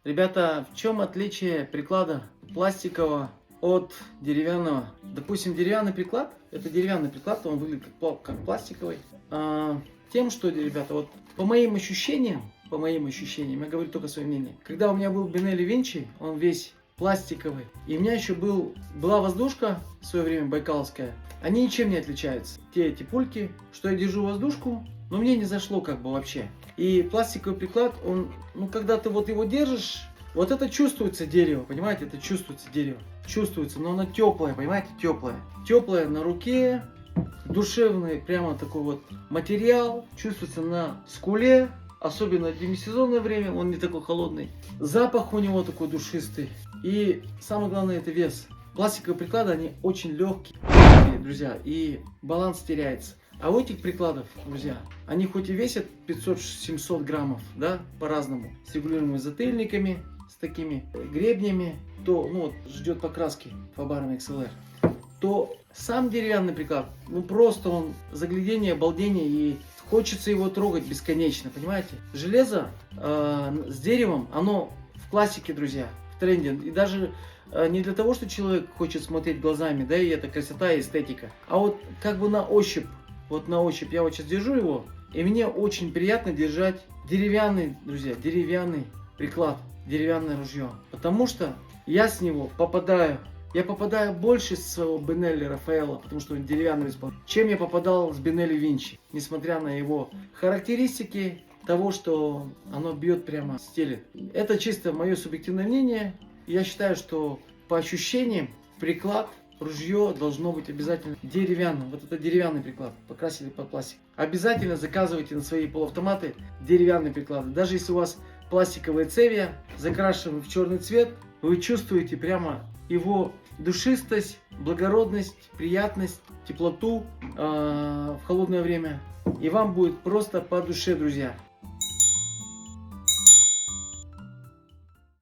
Ребята, в чем отличие приклада пластикового от деревянного? Допустим, деревянный приклад, это деревянный приклад, он выглядит как пластиковый. Тем, что, ребята, вот по моим ощущениям, я говорю только свое мнение. Когда у меня был Benelli Vinci, он весь пластиковый, и у меня еще была воздушка в свое время байкалская, они ничем не отличаются. Эти пульки, что я держу воздушку, но мне не зашло как бы вообще. И пластиковый приклад, он, когда ты вот его держишь, вот это чувствуется дерево, понимаете, это чувствуется дерево. Чувствуется, но оно теплое, понимаете, теплое. Теплое на руке, душевный прямо такой вот материал, чувствуется на скуле, особенно в демисезонное время, он не такой холодный. Запах у него такой душистый. И самое главное, это вес. Пластиковые приклады, они очень легкие, друзья, и баланс теряется. А у этих прикладов, друзья, они хоть и весят 500-700 граммов, да, по-разному, с регулируемыми затыльниками, с такими гребнями, то, ждет покраски Faber XLR, то сам деревянный приклад, просто он заглядение, обалдение, и хочется его трогать бесконечно, понимаете? Железо с деревом, оно в классике, друзья, в тренде, и даже не для того, что человек хочет смотреть глазами, да, и это красота и эстетика, а вот как бы на ощупь. Вот на ощупь я вот сейчас держу его, и мне очень приятно держать деревянный, друзья, деревянный приклад, деревянное ружье. Потому что я с него попадаю больше с своего Benelli Рафаэлло, потому что он деревянный исполнитель, чем я попадал с Benelli Vinci. Несмотря на его характеристики того, что оно бьет прямо, стелит. Это чисто мое субъективное мнение. Я считаю, что по ощущениям приклад, ружье должно быть обязательно деревянным. Вот это деревянный приклад. Покрасили под пластик. Обязательно заказывайте на свои полуавтоматы деревянные приклады. Даже если у вас пластиковая цевья, закрашенная в черный цвет, вы чувствуете прямо его душистость, благородность, приятность, теплоту в холодное время. И вам будет просто по душе, друзья.